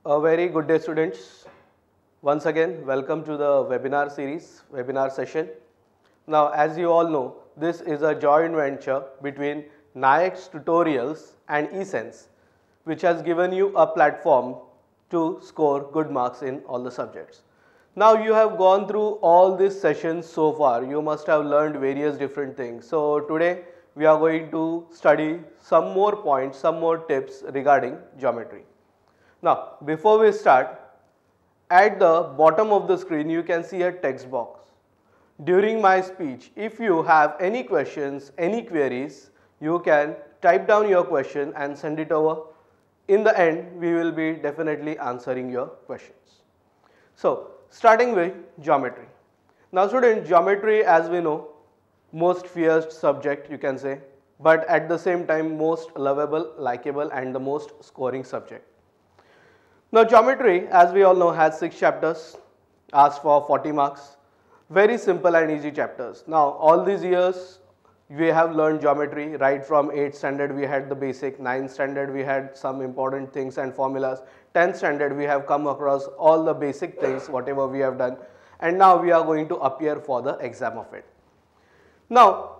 A very good day, students. Once again, welcome to the webinar series, webinar session. Now, as you all know, this is a joint venture between Nayax Tutorials and eSense, which has given you a platform to score good marks in all the subjects. Now, you have gone through all these sessions so far. You must have learned various different things. So, today we are going to study some more points, some more tips regarding geometry. Now, before we start, at the bottom of the screen you can see a text box. During my speech, if you have any questions, any queries, you can type down your question and send it over. In the end, we will be definitely answering your questions. So, starting with geometry. Now students, geometry, as we know, most feared subject you can say, but at the same time most lovable, likable and the most scoring subject. Now geometry, as we all know, has 6 chapters, asks for 40 marks, very simple and easy chapters. Now all these years we have learned geometry, right from 8th standard we had the basic, 9th standard we had some important things and formulas, 10th standard we have come across all the basic things whatever we have done, and now we are going to appear for the exam of it. Now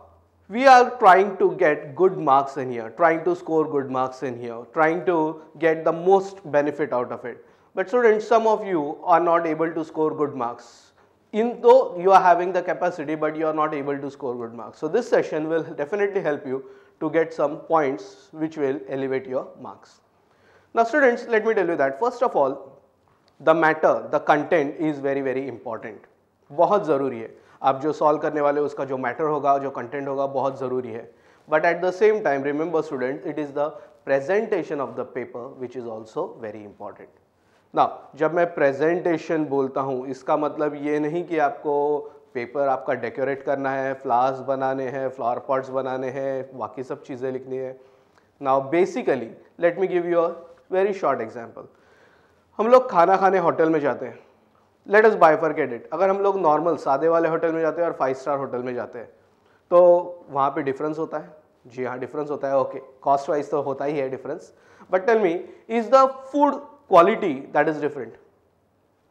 we are trying to get good marks in here, trying to score good marks in here, trying to get the most benefit out of it. But students, some of you are not able to score good marks. Though you are having the capacity, but you are not able to score good marks. So this session will definitely help you to get some points which will elevate your marks. Now students, let me tell you that first of all, the matter, the content is very important. बहुत ज़रूरी है. आप जो solve करने वाले उसका जो matter होगा, जो कंटेंट होगा, बहुत ज़रूरी है. But at the same time remember student, it is the presentation of the paper which is also very important. ना जब मैं प्रेजेंटेशन बोलता हूँ, इसका मतलब ये नहीं कि आपको पेपर आपका डेकोरेट करना है, फ्लावर्स बनाने हैं, फ्लावर पॉट्स बनाने हैं, बाकी सब चीज़ें लिखनी है. Now basically let me give you a very short example. हम लोग खाना खाने होटल में जाते हैं. Let us bifurcate it. अगर हम लोग नॉर्मल सादे वाले होटल में जाते हैं और 5 स्टार होटल में जाते हैं तो वहाँ पे डिफरेंस होता है. जी हाँ, डिफरेंस होता है. ओके, कॉस्ट वाइज तो होता ही है difference. But tell me, is the food quality that is different?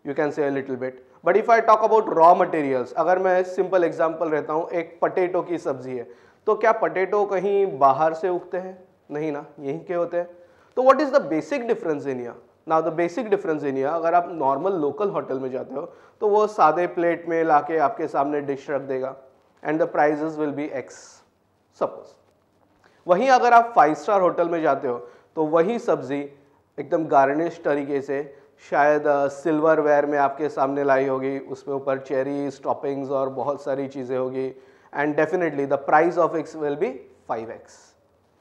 You can say a little bit. But if I talk about raw materials, अगर मैं सिंपल एग्जांपल रहता हूँ, एक पटेटो की सब्जी है, तो क्या पटेटो कहीं बाहर से उगते हैं? नहीं ना, यहीं के होते हैं. तो what is the basic difference in here? Now the basic difference in here, अगर आप नॉर्मल लोकल होटल में जाते हो तो वो सादे प्लेट में लाके आपके सामने डिश रख देगा and the prices will be X suppose. वहीं अगर आप 5 स्टार होटल में जाते हो तो वही सब्जी एकदम गार्निश तरीके से शायद सिल्वरवेयर में आपके सामने लाई होगी, उसमें ऊपर चेरीज, टॉपिंग्स और बहुत सारी चीज़ें होगी, and definitely the price of X will be 5x.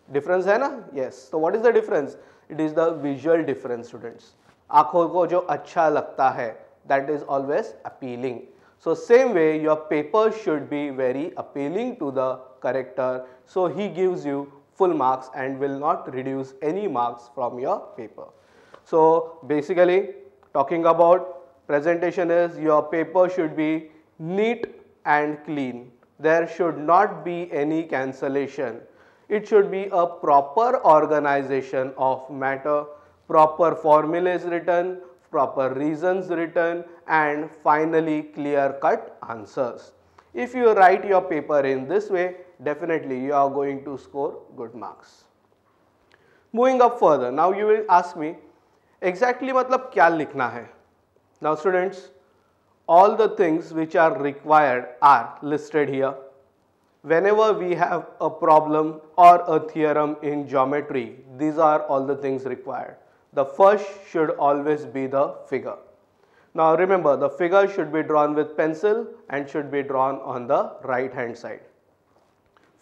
Difference है ना? यस. तो what is the difference? It is the visual difference students. आंखों को जो अच्छा लगता है that is always appealing. So same way your paper should be very appealing to the corrector, so he gives you full marks and will not reduce any marks from your paper. So basically talking about presentation is your paper should be neat and clean. There should not be any cancellation. It should be a proper organization of matter, proper formulas written, proper reasons written, and finally clear-cut answers. If you write your paper in this way, definitely you are going to score good marks. Moving up further, now you will ask me, exactly मतलब क्या लिखना है? Now students, all the things which are required are listed here. Whenever we have a problem or a theorem in geometry, these are all the things required. The first should always be the figure. Now remember, the figure should be drawn with pencil and should be drawn on the right hand side.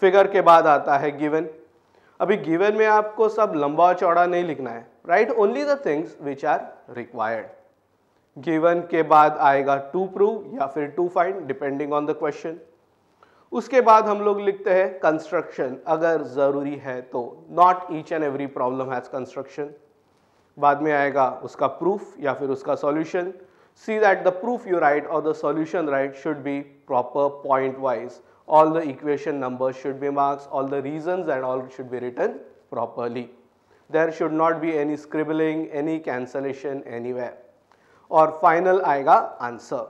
Figure के बाद आता है given. अभी given में आपको सब लंबा चौड़ा नहीं लिखना है, right? Only the things which are required. Given के बाद आएगा टू प्रूव या फिर to find depending on the question. उसके बाद हम लोग लिखते हैं कंस्ट्रक्शन अगर जरूरी है तो. Not each and every problem has construction. बाद में आएगा उसका प्रूफ या फिर उसका solution. See that the proof you write or the solution write should be proper point wise. All the equation numbers should be marked, all the reasons and all should be written properly. There should not be any scribbling, any cancellation anywhere. और final आएगा answer,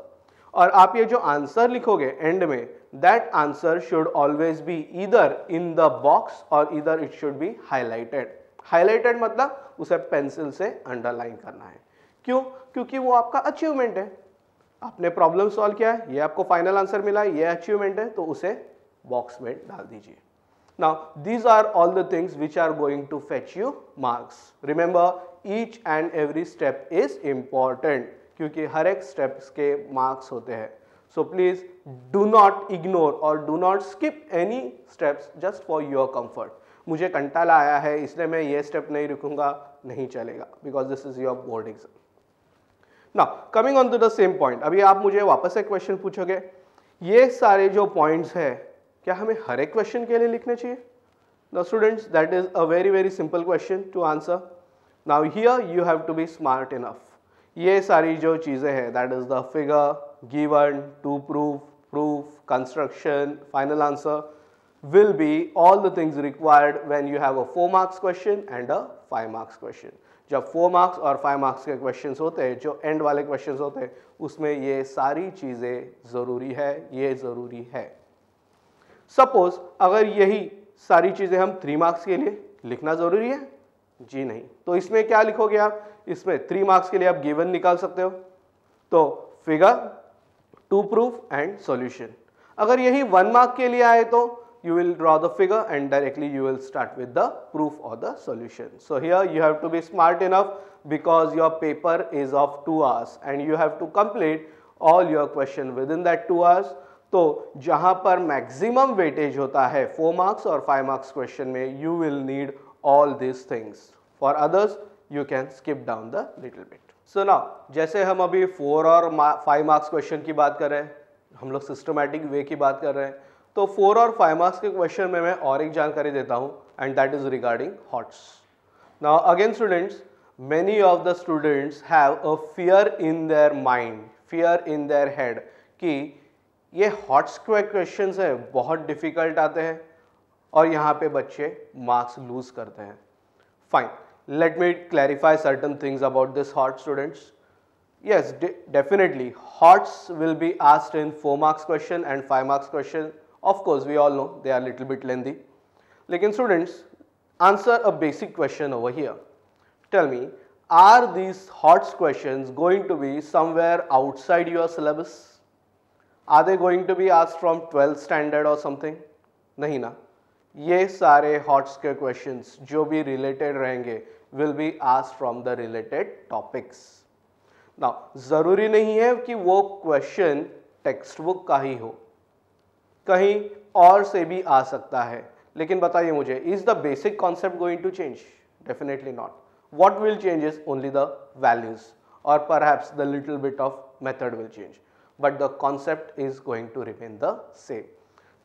और आप ये जो answer लिखोगे end में, that answer should always be either in the box और either it should be highlighted. Highlighted मतलब उसे पेंसिल से अंडरलाइन करना है। क्यों? क्योंकि वो आपका अचीवमेंट है। आपने प्रॉब्लम सॉल्व किया है, ये आपको फाइनल आंसर मिला है, ये अचीवमेंट है, तो उसे बॉक्स में डाल दीजिए। Now, these are all the things which are going to fetch you marks. Remember, each and every step is important क्योंकि हर एक steps के marks होते हैं. So please do not ignore or do not skip any steps just for your comfort. मुझे कंटाला आया है इसलिए मैं ये step नहीं रुकूंगा, नहीं चलेगा, because this is your board exam. Now, coming on to the same point, अभी आप मुझे वापस एक question पूछोगे, ये सारे जो points है क्या हमें हर एक क्वेश्चन के लिए लिखने चाहिए? Now students, that is a very simple question to answer. Now here you have to be smart enough. ये सारी जो चीज़ें हैं, that is the figure, given, to prove, proof, construction, final answer will be all the things required when you have a 4 marks question and a 5 marks question. जब 4 marks और 5 marks के questions होते हैं, जो end वाले questions होते हैं, उसमें ये सारी चीज़ें ज़रूरी है, ये ज़रूरी है। सपोज अगर यही सारी चीजें हम 3 मार्क्स के लिए लिखना जरूरी है? जी नहीं। तो इसमें क्या लिखोगे आप? इसमें 3 मार्क्स के लिए आप गिवन निकाल सकते हो, तो figure, to proof and solution. अगर यही 1 मार्क के लिए आए तो you will draw the figure and directly you will start with the proof or the solution. So here you have to be smart enough because your paper is of 2 hours and you have to complete all your question within that 2 hours. तो जहां पर maximum weightage होता है 4 marks और 5 marks question में, you will need all this things. For others you can skip down the little bit. So now जैसे हम अभी 4 और 5 मार्क्स क्वेश्चन की बात कर रहे हैं, हम लोग सिस्टमैटिक वे की बात कर रहे हैं, तो 4 और 5 मार्क्स के क्वेश्चन में मैं और एक जानकारी देता हूं and that is regarding hots. Now again students, many of the students have a fear in their mind, fear in their head कि ये हॉट स्क्वायर क्वेश्चंस है, बहुत डिफिकल्ट आते हैं और यहाँ पे बच्चे मार्क्स लूज करते हैं। Fine, let me clarify certain things about this hot students. Yes, definitely HOTS will be asked in 4 marks question and 5 marks question. Of course we all know they are little bit lengthy, लेकिन students answer a basic question over here. Tell me, are these HOTS questions going to be somewhere outside your syllabus? Are they going to be asked from 12th standard or something? नहीं ना, ये सारे hots के questions जो भी related रहेंगे will be asked from the related topics. Now जरूरी नहीं है कि वो क्वेश्चन टेक्स्ट बुक का ही हो, कहीं और से भी आ सकता है, लेकिन बताइए मुझे, is the basic concept going to change? Definitely not. What will change is only the values or perhaps the little bit of method will change. But the concept is going to remain the same.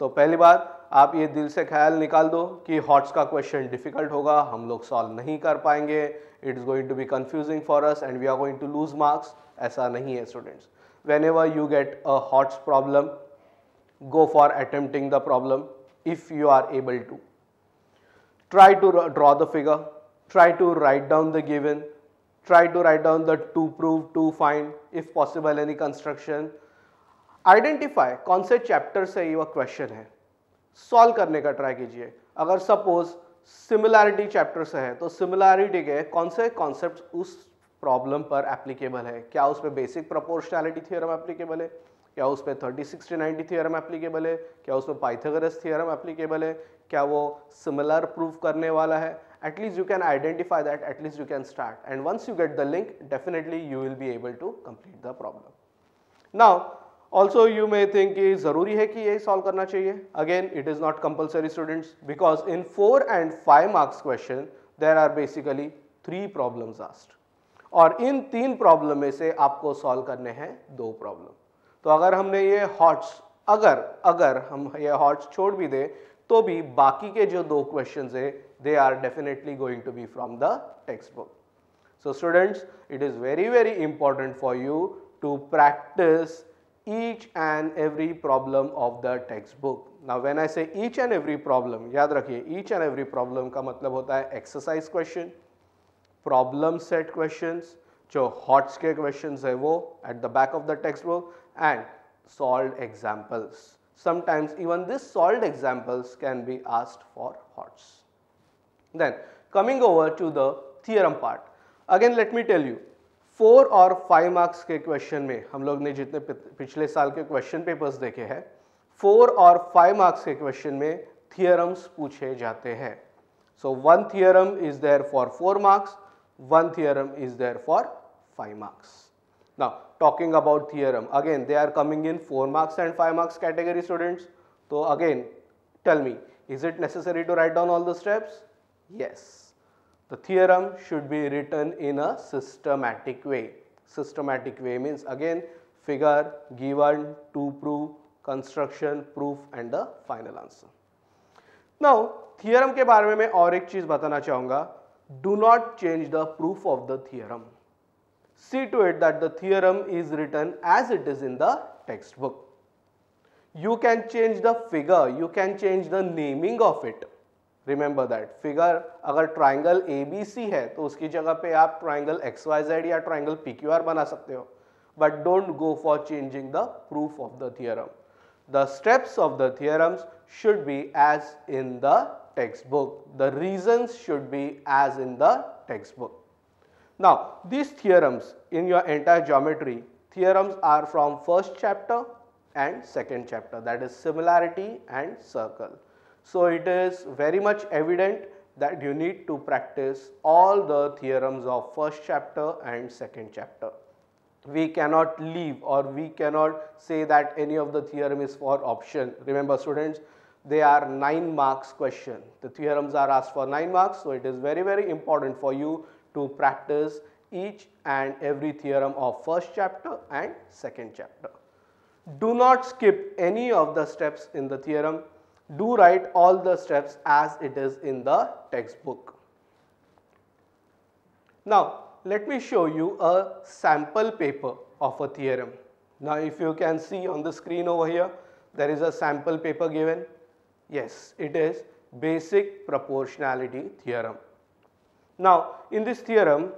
तो पहली बात आप ये दिल से ख्याल निकाल दो कि हॉट्स का क्वेश्चन डिफिकल्ट होगा, हम लोग सॉल्व नहीं कर पाएंगे, it is going to be confusing for us and we are going to lose marks. ऐसा नहीं है students. whenever you get a hot's problem, go for attempting the problem if you are able to. Try to draw the figure, try to write down the given, try to write down the to prove, to find, if possible any construction. Identify कौन से chapter से ये question है, solve करने का try कीजिए। अगर suppose similarity chapter से है तो सिमिलैरिटी के कौन से कॉन्सेप्ट्स उस प्रॉब्लम पर एप्लीकेबल है, क्या उस पर बेसिक प्रोपोर्शनैलिटी थ्योरम एप्लीकेबल है, क्या उस पर 30-60-90 थ्योरम एप्लीकेबल है, क्या उसमें पाइथागोरस थ्योरम एप्लीकेबल है, क्या वो सिमिलर प्रूफ करने वाला है। At least you can identify that, at least you can start, and once you get the link, definitely you will be able to complete the problem. Now also you may think कि ज़रूरी है कि ये solve करना चाहिए। Again it is not compulsory students, because in 4 and 5 marks question there are basically 3 problems asked, और इन 3 problem में से आपको सॉल्व करने हैं 2 प्रॉब्लम। तो अगर हमने ये हॉट्स अगर हम ये हॉट्स छोड़ भी दे तो भी बाकी के जो 2 क्वेश्चंस है they are definitely going to be from the textbook. So students, it is very important for you to practice each and every problem of the textbook. Now when I say each and every problem, याद रखिए each and every problem का मतलब होता है exercise question, problem set questions, जो hots के questions है वो at the back of the textbook, and solved examples. Sometimes even these solved examples can be asked for HOTS. Then coming over to the theorem part, again let me tell you 4 और 5 marks के question में हम लोग ने जितने पिछले साल के क्वेश्चन पेपर्स देखे हैं 4 और 5 मार्क्स के क्वेश्चन में थियरम्स पूछे जाते हैं. So one theorem is there for 4 marks, one theorem is there for 5 marks. Now talking about theorem, again they are coming in 4 marks and 5 marks category students. So again tell me, is it necessary to write down all the steps? Yes. The theorem should be written in a systematic way. Systematic way means again figure, given, to prove, construction, proof and the final answer. Now theorem के बारे में मैं और एक चीज बताना चाहूंगा. Do not change the proof of the theorem. See to it that the theorem is written as it is in the textbook. You can change the figure, you can change the naming of it. Remember that figure अगर triangle ABC है तो उसकी जगह पे आप triangle XYZ या triangle PQR बना सकते हो, but don't go for changing the proof of the theorem. The steps of the theorems should be as in the textbook. The reasons should be as in the textbook. Now, these theorems in your entire geometry, theorems are from first chapter and second chapter, that is similarity and circle. So, it is very much evident that you need to practice all the theorems of first chapter and second chapter. We cannot leave or we cannot say that any of the theorem is for option. Remember students, they are 9 marks question. The theorems are asked for 9 marks, so it is very important for you to practice each and every theorem of first chapter and second chapter. Do not skip any of the steps in the theorem. Do write all the steps as it is in the textbook. Now let me show you a sample paper of a theorem. Now if you can see on the screen over here, there is a sample paper given. Yes, it is basic proportionality theorem. Now in this theorem,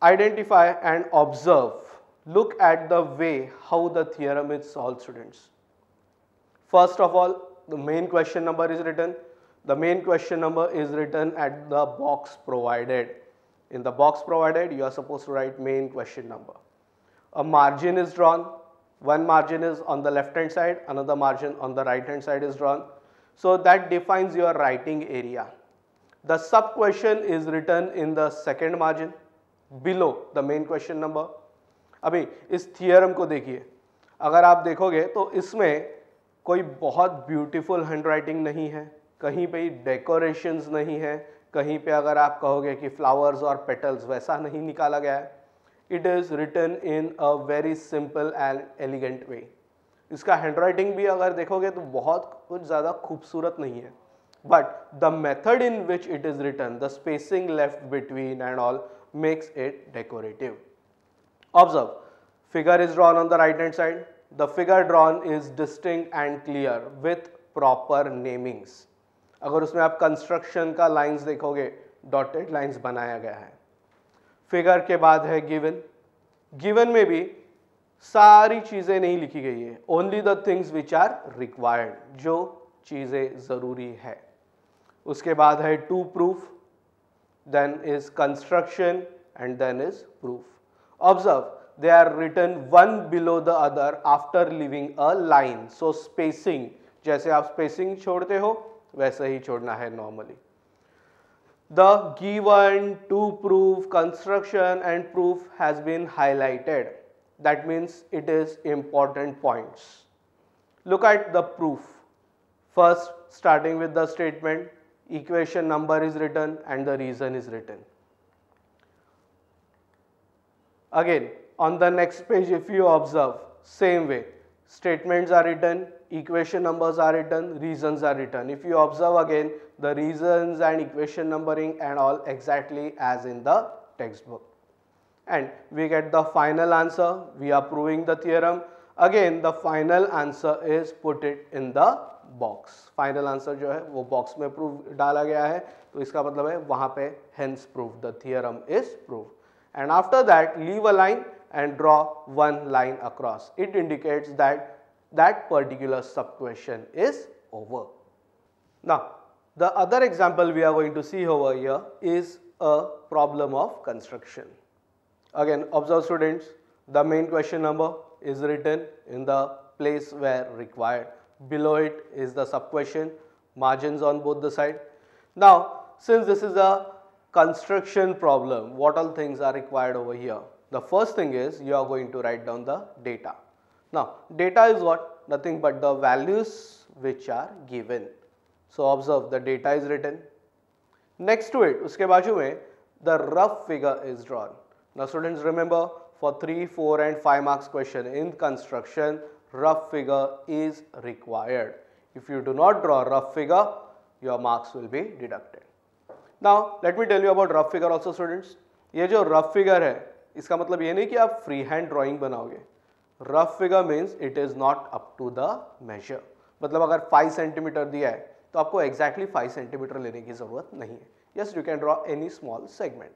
identify and observe. Look at the way how the theorem is solved, students. First of all, the main question number is written. The main question number is written at the box provided. In the box provided, you are supposed to write main question number. A margin is drawn. One margin is on the left hand side, another margin on the right hand side is drawn. So that defines your writing area. The sub question is written in the second margin below the main question number. अभी इस theorem को देखिए, अगर आप देखोगे तो इसमें कोई बहुत ब्यूटीफुल हैंडराइटिंग नहीं है, कहीं पे डेकोरेशंस नहीं है, कहीं पे अगर आप कहोगे कि फ्लावर्स और पेटल्स, वैसा नहीं निकाला गया है. It is written in a very simple and elegant way. इसका हैंडराइटिंग भी अगर देखोगे तो बहुत कुछ ज़्यादा खूबसूरत नहीं है, but the method in which it is written, the spacing left between and all makes it decorative. Observe, figure is drawn on the right hand side. The figure drawn is distinct and clear with proper namings. अगर उसमें आप construction का lines देखोगे, dotted lines बनाया गया है. Figure के बाद है गिवन. गिवन में भी सारी चीजें नहीं लिखी गई है, only the things which are required, जो चीजें जरूरी है. उसके बाद है to proof, then is construction and then is proof. Observe, they are written one below the other after leaving a line. So spacing, जैसे आप spacing छोड़ते हो वैसे ही छोड़ना है normally. The given, to prove, construction and proof has been highlighted. That means it is important points. Look at the proof. First, starting with the statement, equation number is written and the reason is written. Again, on the next page, if you observe, same way, statements are written, equation numbers are written, reasons are written. If you observe again, the reasons and equation numbering and all exactly as in the textbook. And we get the final answer. We are proving the theorem. Again, the final answer is put it in the box. Final answer जो है वो box में prove डाला गया है, तो इसका मतलब है वहां पे hence prove, the theorem is prove. And after that leave a line and draw one line across. It indicates that that particular sub question is over. Now, the other example we are going to see over here is a problem of construction. Again, observe students, the main question number is written in the place where required. Below it is the sub question, margins on both the side. Now, since this is a construction problem, what all things are required over here? The first thing is you are going to write down the data. Now, data is what? Nothing but the values which are given. So, observe the data is written. Next to it, uske baaju mein the rough figure is drawn. Now, students remember for 3, 4 and 5 marks question in construction, rough figure is required. If you do not draw rough figure, your marks will be deducted. Now, let me tell you about rough figure also students. ये जो rough figure है, इसका मतलब ये नहीं कि आप free hand drawing बनाओगे। Rough figure means it is not up to the measure. मतलब अगर 5 सेंटीमीटर दिया है तो आपको एग्जैक्टली 5 सेंटीमीटर लेने की जरूरत नहीं है। Yes, you can draw any small segment.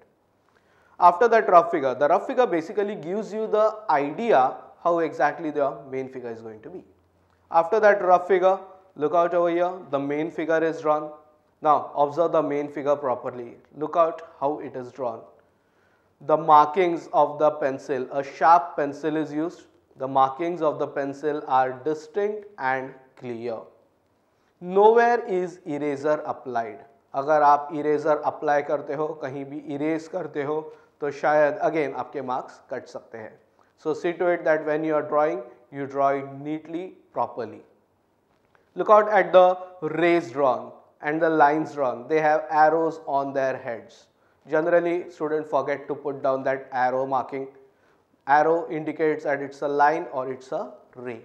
After that rough figure, the rough figure basically gives you the idea how exactly the main figure is going to be. After that rough figure, look out over here, the main figure is drawn. Now observe the main figure properly. Look out how it is drawn. The markings of the pencil, a sharp pencil is used. The markings of the pencil are distinct and clear. Nowhere is eraser applied. अगर आप eraser apply करते हो, कहीं भी erase करते हो, तो शायद again आपके marks कट सकते हैं. So see to it that when you are drawing, you draw it neatly, properly. Look out at the rays drawn and the lines drawn. They have arrows on their heads. Generally, students forget to put down that arrow marking. Arrow indicates that it's a line or it's a ray.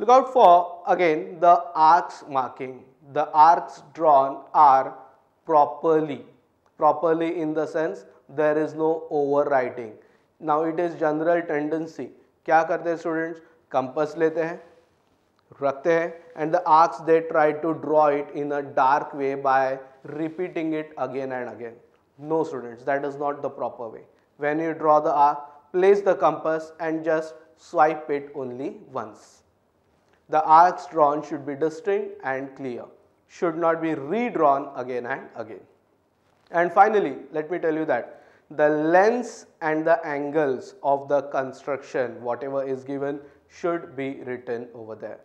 Look out for again the arcs marking. The arcs drawn are properly in the sense there is no overwriting. Now it is general tendency. क्या करते हैं students? Compass लेते हैं, रखते हैं, and the arcs they try to draw it in a dark way by repeating it again and again. No students, that is not the proper way. When you draw the arc, place the compass and just swipe it only once. The arcs drawn should be distinct and clear, should not be redrawn again and again. And finally, let me tell you that the lengths and the angles of the construction, whatever is given, should be written over there.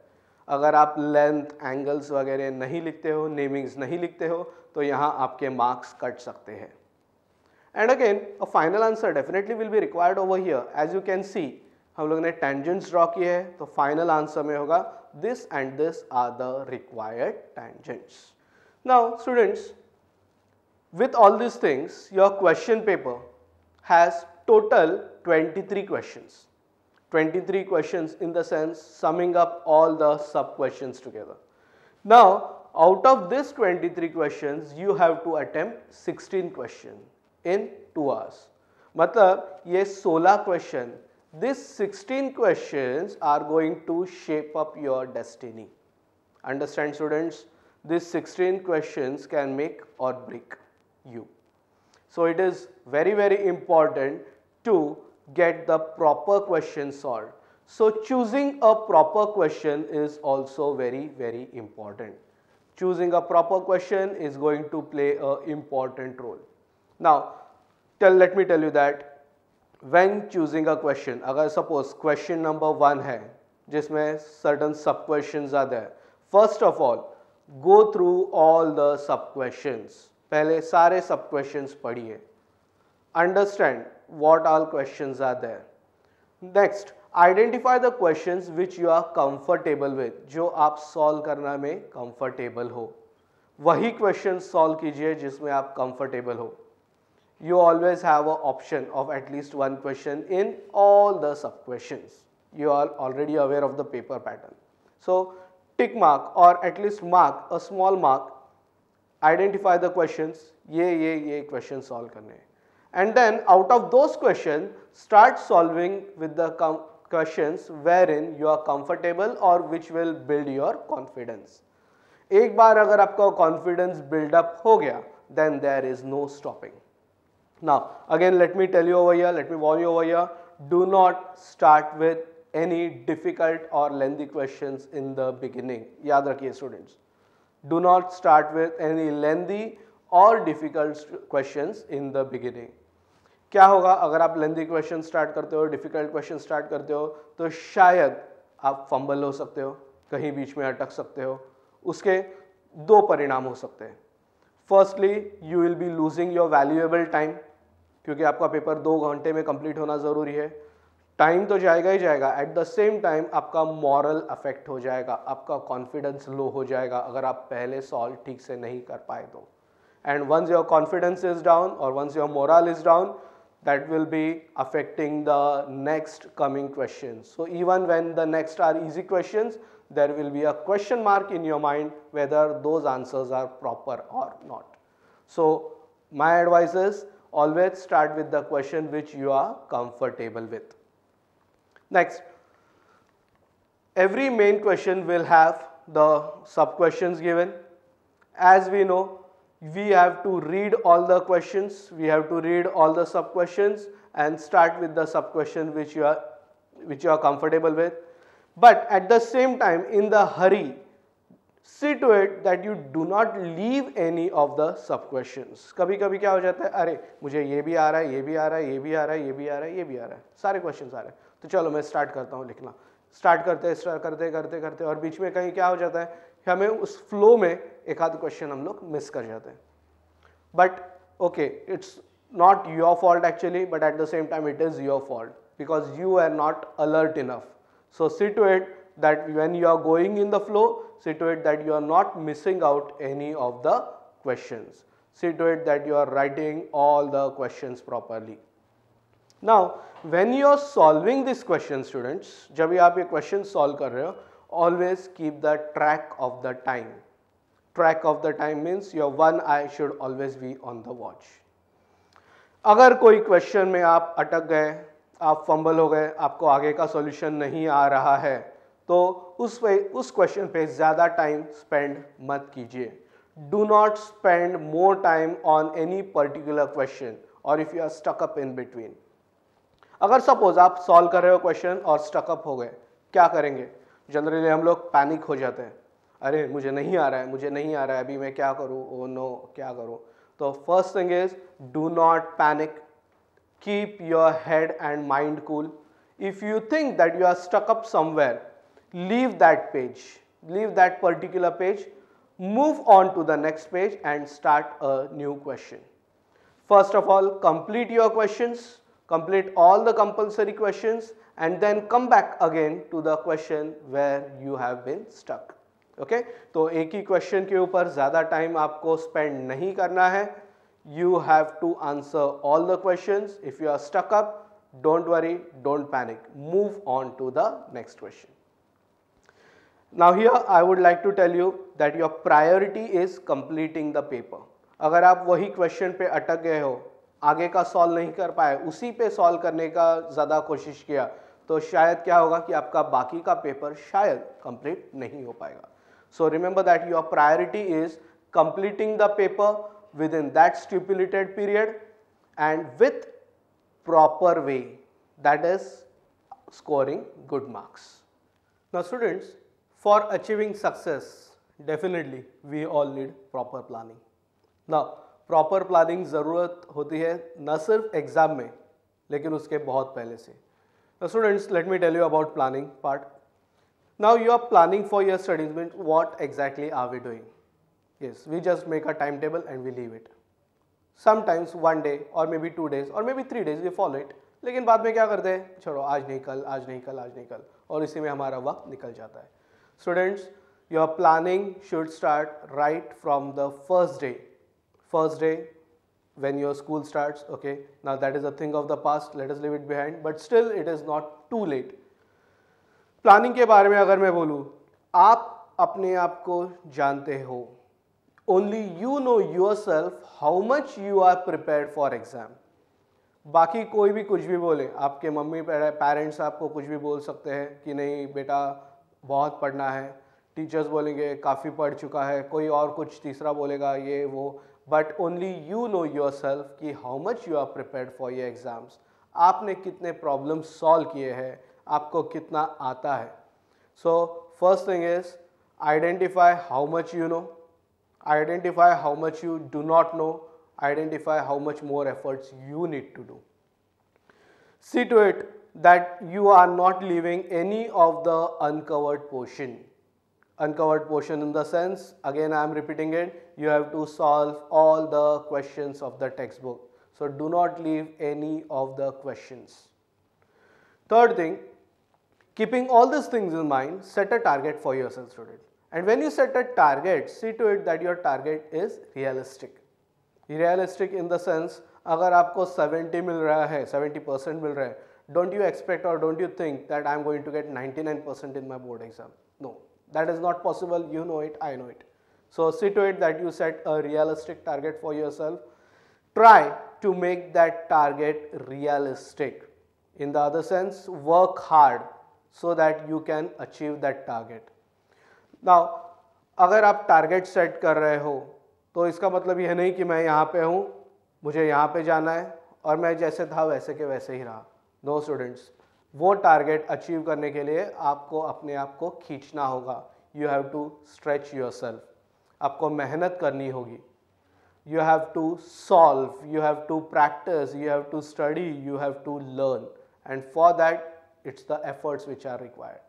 अगर आप length, angles वगैरह नहीं लिखते हो, namings नहीं लिखते हो, तो यहाँ आपके मार्क्स कट सकते हैं. And again a final answer definitely will be required over here. As you can see हम लोग ने टेंजेंट्स ड्रॉ किए हैं, तो फाइनल आंसर में होगा this and this are the required tangents. Now students, with all these things, your question paper has total 23 questions. 23 questions in the sense summing up all the sub questions together. Now, out of this 23 questions, you have to attempt 16 questions in 2 hours. मतलब ये 16 question, these 16 questions are going to shape up your destiny. Understand students? These 16 questions can make or break you. So it is very important to get the proper question solved. So choosing a proper question is also very important. Choosing a proper question is going to play an important role. Now let me tell you that when choosing a question, अगर suppose question number 1 है जिसमें certain sub questions are there, first of all go through all the sub questions. पहले सारे सब questions पढ़िए, understand what all questions are there. Next, identify the questions which you are comfortable with, जो आप solve करना में comfortable हो. वही क्वेश्चन सॉल्व कीजिए जिसमें आप कंफर्टेबल हो. You always have a option of at least 1 question in all the sub questions. You are already aware of the paper pattern. So tick mark और at least mark a small mark. Identify the questions, ये question solve करने हैं, and then out of those questions start solving with the questions wherein you are comfortable or which will build your confidence. एक बार अगर आपका confidence buildup हो गया, then there is no stopping. Now again let me tell you over here, let me warn you over here, do not start with any difficult or lengthy questions in the beginning. याद रखिए students, do not start with any lengthy or difficult questions in the beginning. क्या होगा अगर आप lengthy question start करते हो, difficult question start करते हो, तो शायद आप फंबल हो सकते हो, कहीं बीच में अटक सकते हो. उसके दो परिणाम हो सकते हैं. Firstly you will be losing your valuable time, क्योंकि आपका पेपर 2 घंटे में कंप्लीट होना ज़रूरी है. टाइम तो जाएगा ही जाएगा, एट द सेम टाइम आपका मॉरल अफेक्ट हो जाएगा, आपका कॉन्फिडेंस लो हो जाएगा अगर आप पहले सॉल्व ठीक से नहीं कर पाए तो. And once your confidence is down और once your moral is down, that will be affecting the next coming questions. So even when the next are easy questions, there will be a question mark in your mind whether those answers are proper or not. So my advice is always start with the question which you are comfortable with. Next, every main question will have the sub questions given. As we know, we have to read all the questions, we have to read all the sub questions and start with the sub question which you are comfortable with. But at the same time, in the hurry, see to it that you do not leave any of the sub questions. कभी कभी क्या हो जाता है, अरे मुझे ये भी आ रहा है, ये भी आ रहा है, ये भी आ रहा है, ये भी आ रहा है, ये भी आ रहा है, सारे क्वेश्चंस आ रहे हैं, तो चलो मैं स्टार्ट करता हूँ लिखना. स्टार्ट करते और बीच में कहीं क्या हो जाता है, हमें उस फ्लो में एक आध क्वेश्चन हम लोग मिस कर जाते हैं. But okay, it's not your fault actually, but at the same time it is your fault because you are not alert enough. So see to it that when you are going in the flow, see to it that you are not missing out any of the questions. See to it that you are writing all the questions properly. Now when you are solving this question students, जब भी आप ये question solve कर रहे हो, always keep the track of the time. Track of the time means your one eye should always be on the watch. अगर कोई question में आप अटक गए, आप फंबल हो गए, आपको आगे का solution नहीं आ रहा है, तो उस क्वेश्चन पे ज़्यादा टाइम स्पेंड मत कीजिए. Do not spend more time on any particular question और if you are stuck up in between. अगर सपोज आप सॉल्व कर रहे हो क्वेश्चन और स्टक अप हो गए, क्या करेंगे? जनरली हम लोग पैनिक हो जाते हैं, अरे मुझे नहीं आ रहा है, मुझे नहीं आ रहा है, अभी मैं क्या करूँ, ओ नो क्या करूँ. तो first thing is do not panic, keep your head and mind cool. If you think that you are stuck up somewhere, leave that page, leave that particular page, move on to the next page and start a new question. First of all, complete your questions, complete all the compulsory questions and then come back again to the question where you have been stuck. Okay? तो एक ही question के ऊपर ज़्यादा time आपको spend नहीं करना है. You have to answer all the questions. If you are stuck up, don't worry, don't panic. Move on to the next question. Now here I would like to tell you that your priority is completing the paper. अगर आप वही question पे अटक गए हो, आगे का solve नहीं कर पाए, उसी पे सॉल्व करने का ज़्यादा कोशिश किया, तो शायद क्या होगा कि आपका बाकी का पेपर शायद कंप्लीट नहीं हो पाएगा. So remember that your priority is completing the paper with in that stipulated period and with proper way, that is scoring good marks. Now students, for achieving success, definitely we all need proper planning. Now proper planning ज़रूरत होती है न सिर्फ exam में, लेकिन उसके बहुत पहले से. Now students, let me tell you about planning part. Now you are planning for your studies means what exactly are we doing? Yes, we just make a timetable and we leave it. Sometimes one day or maybe 2 days or maybe 3 days we follow it. लेकिन बाद में क्या करते हैं, छोड़ो आज नहीं कल, आज नहीं कल, आज नहीं कल, और इसी में हमारा वक्त निकल जाता है. Students, your planning should start right from the first day. First day when your school starts, okay? Now that is a thing of the past, let us leave it behind, but still it is not too late. Planning के बारे में अगर मैं बोलूँ, आप अपने आप को जानते हो. Only you know yourself how much you are prepared for exam. बाकी कोई भी कुछ भी बोले, आपके मम्मी पेरेंट्स आपको कुछ भी बोल सकते हैं कि नहीं बेटा बहुत पढ़ना है, टीचर्स बोलेंगे काफ़ी पढ़ चुका है, कोई और कुछ तीसरा बोलेगा ये वो, but only you know yourself कि how much you are prepared for your exams, आपने कितने प्रॉब्लम सॉल्व किए हैं, आपको कितना आता है. So first thing is identify how much you know, identify how much you do not know, identify how much more efforts you need to do. See to it that you are not leaving any of the uncovered portion. Uncovered portion in the sense, again I am repeating it, you have to solve all the questions of the textbook. So do not leave any of the questions. Third thing, keeping all these things in mind, set a target for yourself, student. And when you set a target, see to it that your target is realistic. Realistic in the sense, अगर आपको 70 मिल रहा है, 70% मिल रहा है, don't you expect or don't you think that I'm going to get 99% in my board exam? No, that is not possible. You know it, I know it. So see to it that you set a realistic target for yourself. Try to make that target realistic. In the other sense, work hard so that you can achieve that target. Now, अगर आप target set कर रहे हो तो इसका मतलब यह नहीं कि मैं यहाँ पे हूँ, मुझे यहाँ पे जाना है और मैं जैसे था वैसे के वैसे ही रहा. नो स्टूडेंट्स, वो टारगेट अचीव करने के लिए आपको अपने आप को खींचना होगा. You have to stretch yourself, आपको मेहनत करनी होगी. You have to solve, you have to practice, you have to study, you have to learn, and for that it's the efforts which are required.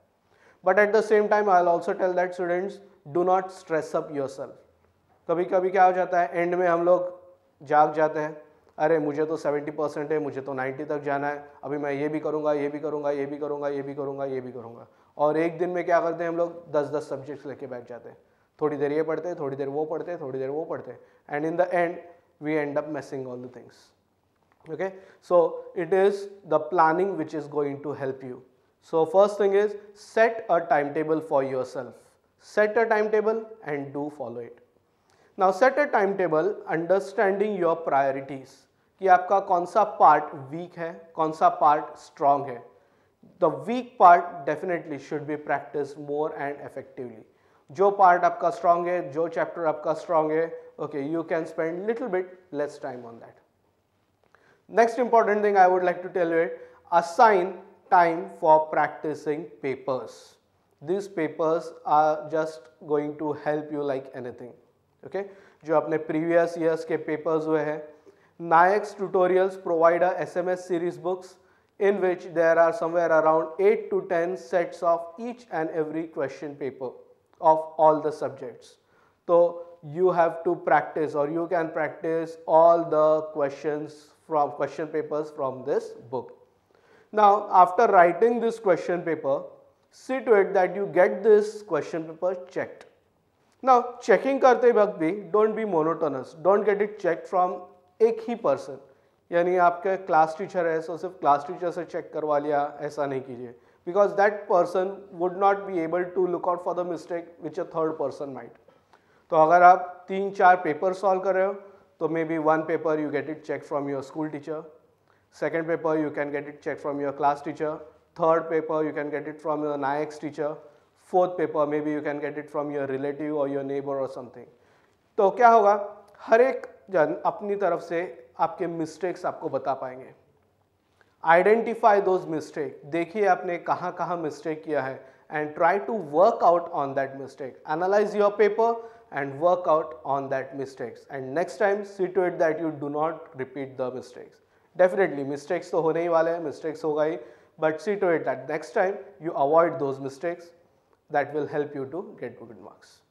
But at the same time I'll also tell that students, do not stress up yourself. कभी कभी क्या हो जाता है, and में हम लोग जाग जाते हैं, अरे मुझे तो 70% है, मुझे तो 90 तक जाना है, अभी मैं ये भी करूँगा, ये भी करूँगा, ये भी करूँगा, ये भी करूँगा, ये भी करूँगा, और एक दिन में क्या करते हैं हम लोग 10-10 सब्जेक्ट्स लेके बैठ जाते हैं. थोड़ी देर ये पढ़ते, थोड़ी देर वो पढ़ते, थोड़ी देर वो पढ़ते, and in the end we end up messing all the things. Okay, so it is the planning which is going to help you. So first thing is set a timetable for yourself. Set a timetable and do follow it. Now set a timetable understanding your priorities, कि आपका कौन सा part week है, कौन सा part strong है. The weak part definitely should be practiced more and effectively. जो part आपका स्ट्रॉन्ग है, जो चैप्टर आपका स्ट्रॉन्ग है, okay, you can spend little bit less time on that. Next important thing I would like to tell you is assign time for practicing papers. These papers are just going to help you like anything. Okay, जो अपने previous years के papers हुए हैं, Nayax Tutorials provide a SMS series books in which there are somewhere around 8 to 10 sets of each and every question paper of all the subjects. So you have to practice, or you can practice all the questions from question papers from this book. Now after writing this question paper, see to it that you get this question paper checked. Now checking करते वक्त भी don't be monotonous, don't get it checked from एक ही person, यानी आपके class teacher है तो सिर्फ class teacher से चेक करवा लिया, ऐसा नहीं कीजिए, because that person would not be able to look out for the mistake which a third person might. तो अगर आप 3-4 पेपर सॉल्व कर रहे हो तो maybe one paper you get it checked from your school teacher, second paper you can get it checked from your class teacher, third paper you can get it from your Nayax teacher, fourth paper maybe you can get it from your relative or your neighbor or something. तो क्या होगा, हर एक जन अपनी तरफ से आपके mistakes आपको बता पाएंगे. आइडेंटिफाई दोज मिस्टेक, देखिए आपने कहाँ कहाँ मिस्टेक किया है and try to work out on that mistake. Analyze your paper and work out on that mistakes, and next time see to it that you do not repeat the mistakes. Definitely mistakes तो होने ही वाले हैं, mistakes होगा ही, but see to it that next time you avoid those mistakes. That will help you to get good marks.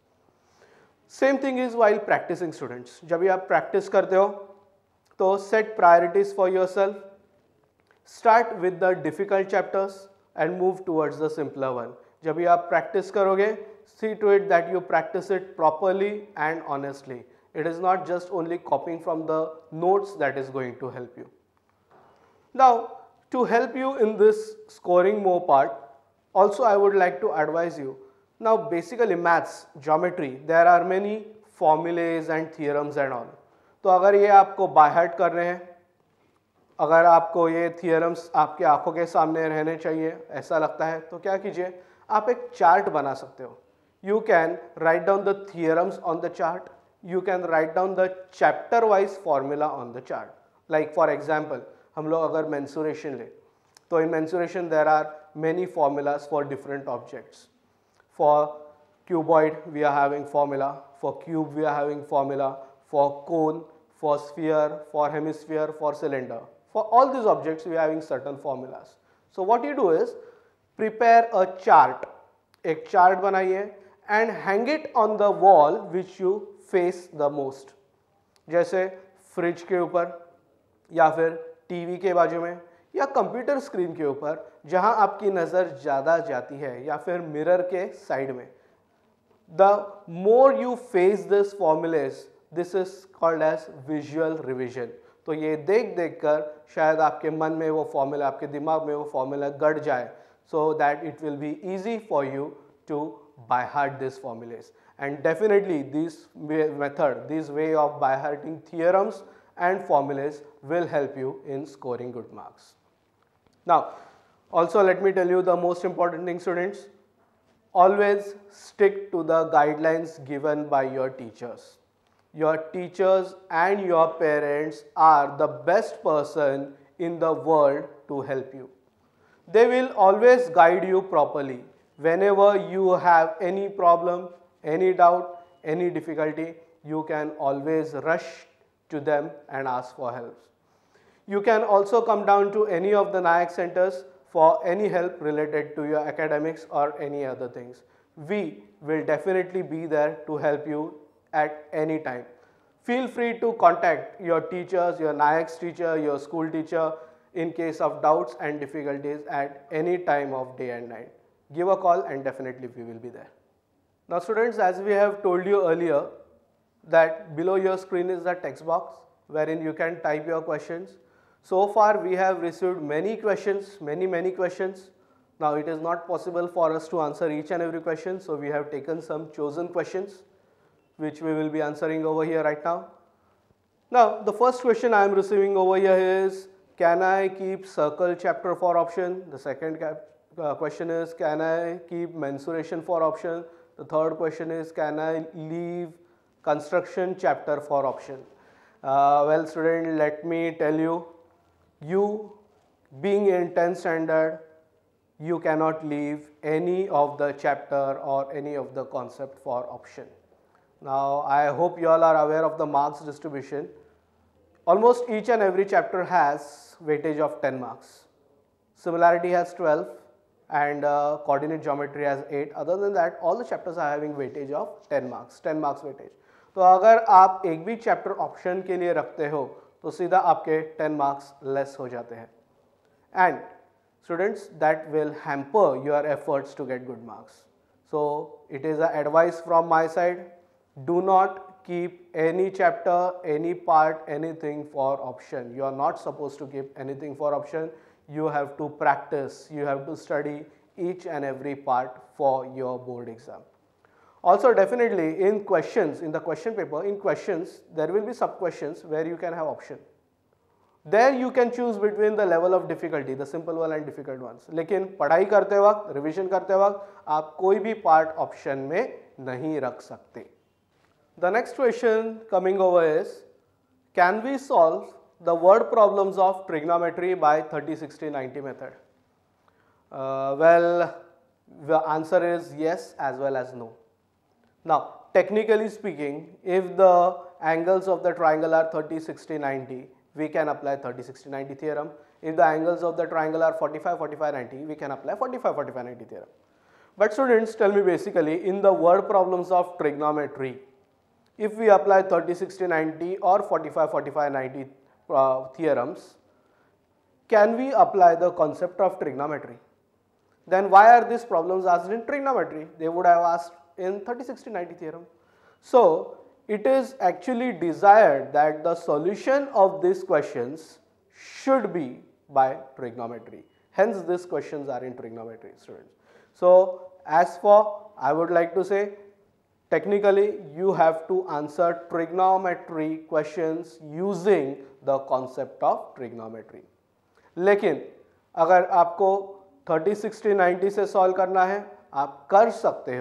Same thing is while practicing students. जब भी आप practice करते हो तो set priorities for yourself. Start with the difficult chapters and move towards the simpler one. जब भी आप practice करोगे, see to it that you practice it properly and honestly. It is not just only copying from the notes that is going to help you. Now, to help you in this scoring more part, also I would like to advise you. Now, basically maths, geometry, there are many formulas and theorems and all. तो अगर ये आपको by heart कर रहे हैं, अगर आपको ये थियरम्स आपके आंखों के सामने रहने चाहिए ऐसा लगता है, तो क्या कीजिए, आप एक चार्ट बना सकते हो. You can write down the theorems on the chart. You can write down the chapter wise formula on the chart. Like for example, हम लोग अगर mensuration ले, तो in mensuration there are many formulas for different objects. For cuboid we are having formula, for cube we are having formula, for cone, for sphere, for hemisphere, for cylinder. For all these objects we are having certain formulas. So what you do is prepare a chart, एक chart बनाइए and hang it on the wall which you face the most. जैसे fridge के ऊपर या फिर TV के बाजू में या कंप्यूटर स्क्रीन के ऊपर जहां आपकी नज़र ज़्यादा जाती है या फिर मिरर के साइड में. The more you face this formulas, this is called as visual revision. तो ये देख देख कर शायद आपके मन में वो फॉर्मूला, आपके दिमाग में वो फॉर्मूला गड़ जाए, so that it will be easy for you to by heart these formulas. And definitely this method, this way of by hearting theorems and formulas will help you in scoring good marks. Now also let me tell you the most important thing, students. Always stick to the guidelines given by your teachers. Your teachers and your parents are the best person in the world to help you. They will always guide you properly. Whenever you have any problem, any doubt, any difficulty, you can always rush to them and ask for help. You can also come down to any of the NIAC centers for any help related to your academics or any other things. We will definitely be there to help you at any time. Feel free to contact your teachers, your NIAC teacher, your school teacher in case of doubts and difficulties at any time of day and night. Give a call and definitely we will be there. Now students, as we have told you earlier, that below your screen is the text box wherein you can type your questions. So far we have received many questions, many questions. Now it is not possible for us to answer each and every question, so we have taken some chosen questions which we will be answering over here right now. Now the first question I am receiving over here is, can I keep circle chapter for option? The second question is, can I keep mensuration for option? The third question is, can I leave construction chapter for option? Well student, let me tell you, you being in 10th standard, you cannot leave any of the chapter or any of the concept for option. Now I hope you all are aware of the marks distribution. Almost each and every chapter has weightage of 10 marks. Similarity has 12 and coordinate geometry has 8. Other than that, all the chapters are having weightage of 10 marks, 10 marks weightage. तो अगर आप एक भी chapter option के लिए रखते हो तो सीधा आपके 10 मार्क्स लेस हो जाते हैं. And students, that will hamper your efforts to get good marks. So it is a advice from my side, do not keep any chapter, any part, anything for option. You are not supposed to keep anything for option. You have to practice, you have to study each and every part for your board exam. Also definitely in questions, in the question paper, in questions there will be sub questions where you can have option. There you can choose between the level of difficulty, the simple one and difficult ones. लेकिन पढ़ाई करते वक्त, revision करते वक्त आप कोई भी part option में नहीं रख सकते. The next question coming over is, can we solve the word problems of trigonometry by 30, 60, 90 method? Well, the answer is yes as well as no. Now, technically speaking, if the angles of the triangle are 30, 60, 90, we can apply 30, 60, 90 theorem. If the angles of the triangle are 45, 45, 90, we can apply 45, 45, 90 theorem. But students, tell me basically, in the word problems of trigonometry, if we apply 30, 60, 90 or 45, 45, 90 theorems, can we apply the concept of trigonometry? Then why are these problems asked in trigonometry? They would have asked in 30, 60, 90 theorem. So it is actually desired that the solution of these questions should be by trigonometry. Hence these questions are in trigonometry, students. So as for, I would like to say, technically you have to answer trigonometry questions using the concept of trigonometry. लेकिन अगर आपको 30, 60, 90 से solve करना है, आप कर सकते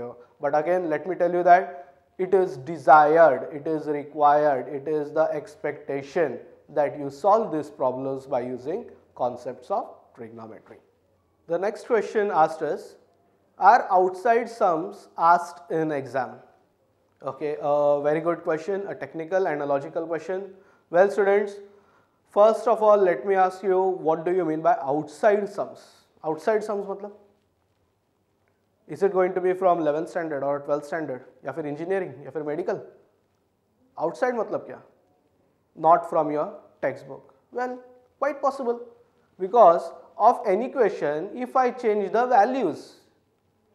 हो, but again let me tell you that it is desired, it is required, it is the expectation that you solve these problems by using concepts of trigonometry. The next question asked is, are outside sums asked in exam? Okay, a very good question, a technical and a logical question. Well students, first of all let me ask you, what do you mean by outside sums? Outside sums मतलब Is it going to be from 11th standard or 12th standard या फिर engineering या फिर medical? Outside मतलब क्या? Not from your textbook. Well, quite possible, because of any question, if I change the values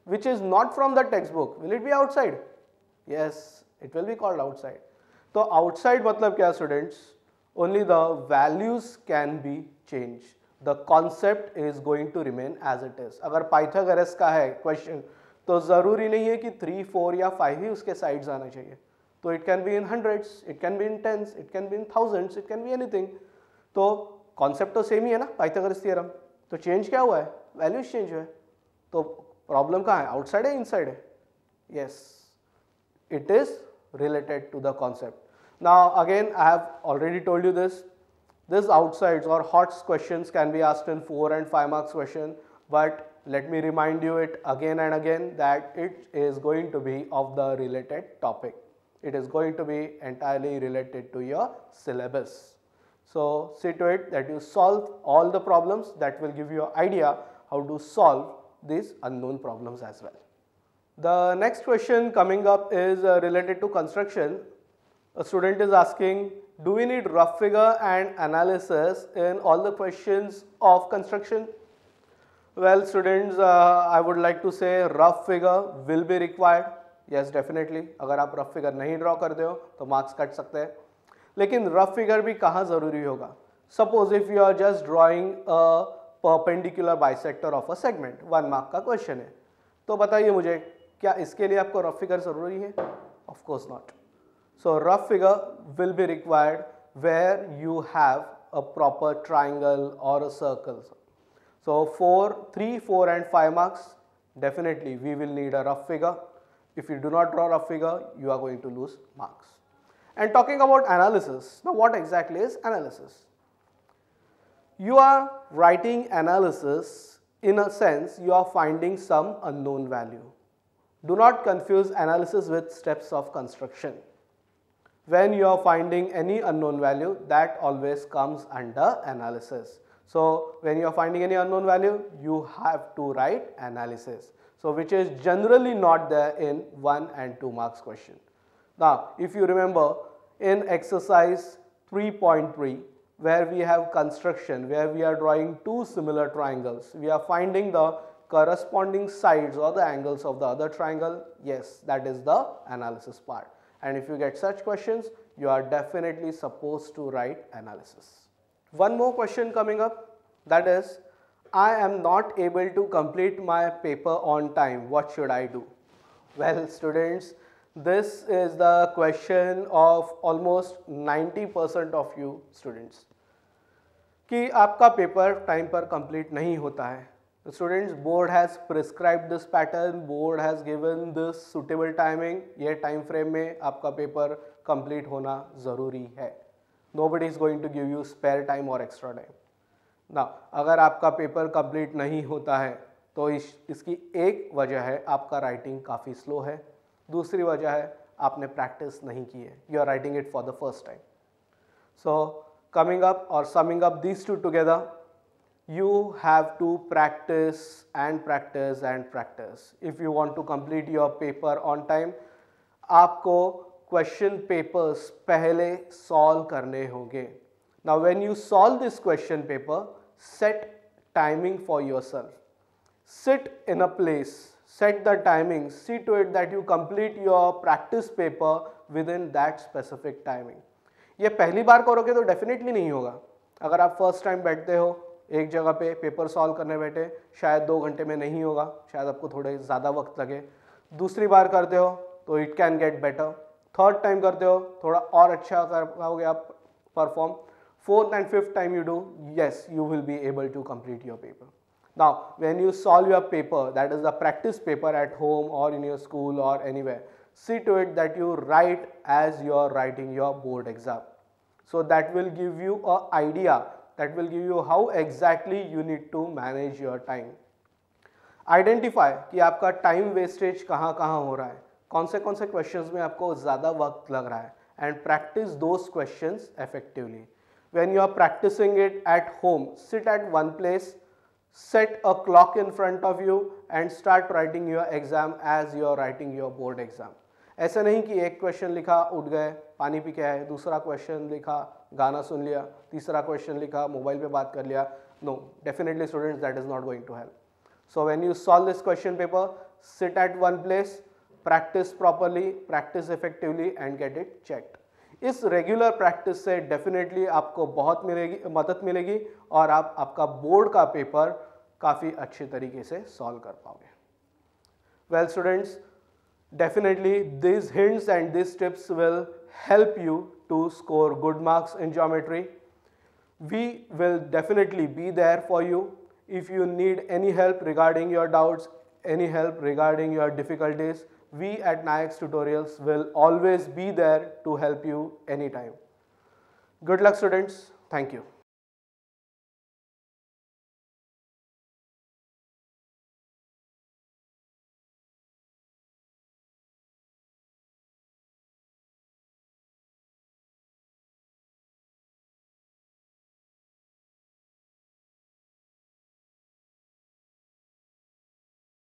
which is not from the textbook, will it be outside? Yes, it will be called outside. So outside मतलब क्या students? Only the values can be changed. The concept is going to remain as it is. अगर Pythagoras का है question तो ज़रूरी नहीं है कि 3, 4 या 5 ही उसके साइड्स आना चाहिए. तो it can be in hundreds, it can be in tens, it can be in thousands, it can be anything. तो कॉन्सेप्ट तो सेम ही है ना पाइथागोरस थ्योरम. तो चेंज क्या हुआ है? वैल्यूज चेंज हुआ है. तो प्रॉब्लम कहाँ है? आउटसाइड है, इनसाइड है? Yes, it is related to the concept. Now again I have already told you this. This outsides or HOTS questions can be asked in 4 and 5 marks question, but let me remind you it again and again that it is going to be of the related topic. It is going to be entirely related to your syllabus. So see to it that you solve all the problems that will give you an idea how to solve these unknown problems as well. The next question coming up is related to construction. A student is asking, do we need rough figure and analysis in all the questions of construction? Well students, I would like to say rough figure will be required. Yes, definitely. अगर आप rough figure नहीं draw करते हो तो marks cut सकते हैं. लेकिन rough figure भी कहाँ ज़रूरी होगा? Suppose if you are just drawing a perpendicular bisector of a segment, 1 mark का question है. तो बताइए मुझे, क्या इसके लिए आपको rough figure ज़रूरी है? Of course not. So rough figure will be required where you have a proper triangle or a circle. So 3, 4 and 5 marks, definitely we will need a rough figure. If you do not draw rough figure, you are going to lose marks. And talking about analysis, now what exactly is analysis? You are writing analysis in a sense you are finding some unknown value. Do not confuse analysis with steps of construction. When you are finding any unknown value, that always comes under analysis. So when you are finding any unknown value, you have to write analysis. So which is generally not there in 1 and 2 marks question. Now if you remember in exercise 3.3, where we have construction, where we are drawing two similar triangles, we are finding the corresponding sides or the angles of the other triangle. Yes, that is the analysis part. And if you get such questions, you are definitely supposed to write analysis. One more question coming up, that is, I am not able to complete my paper on time. What should I do? Well, students, this is the question of almost 90% of you students कि आपका paper time पर complete नहीं होता है. Students, board has prescribed this pattern, board has given this suitable timing. ये time frame में आपका paper complete होना ज़रूरी है. Nobody is going to give you spare time or extra time. Now, अगर आपका पेपर कंप्लीट नहीं होता है तो इसकी एक वजह है आपका राइटिंग काफ़ी स्लो है. दूसरी वजह है आपने प्रैक्टिस नहीं की है. You are writing it for the first time. So coming up or summing up these two together, you have to practice and practice and practice. If you want to complete your paper on time, आपको question papers पहले solve करने होंगे. Now when you solve this question paper, set timing for yourself. Sit in a place, set the timing, see to it that you complete your practice paper within that specific timing. ये पहली बार करोगे तो definitely नहीं होगा. अगर आप first time बैठते हो एक जगह पे पेपर सॉल्व करने बैठे, शायद 2 घंटे में नहीं होगा, शायद आपको थोड़े ज़्यादा वक्त लगे. दूसरी बार करते हो तो it can get better. Third time करते हो थोड़ा और अच्छा कर पाओगे आप perform. Fourth and fifth time you do, yes, you will be able to complete your paper. Now, when you solve your paper, that is the practice paper at home or in your school or anywhere, see to it that you write as you are writing your board exam. So that will give you an idea, that will give you how exactly you need to manage your time. Identify कि आपका time wastage कहाँ कहाँ हो रहा है, कौन से questions में आपको ज़्यादा वक्त लग रहा है, and practice those questions effectively. When you are practicing it at home, sit at one place, set a clock in front of you and start writing your exam as you are writing your board exam. ऐसा नहीं कि एक question लिखा उठ गए पानी P के आए, दूसरा क्वेश्चन लिखा गाना सुन लिया, तीसरा क्वेश्चन लिखा मोबाइल पे बात कर लिया. No, definitely students, that is not going to help. So when you solve this question paper, sit at one place, practice properly, practice effectively and get it checked. इस रेगुलर प्रैक्टिस से definitely आपको बहुत मदद मिलेगी और आप आपका board का पेपर काफ़ी अच्छे तरीके से सॉल्व कर पाओगे. Well students, definitely these hints and these tips will help you to score good marks in geometry. We will definitely be there for you. If you need any help regarding your doubts, any help regarding your difficulties, we at Nayax Tutorials will always be there to help you anytime. Good luck students. Thank you.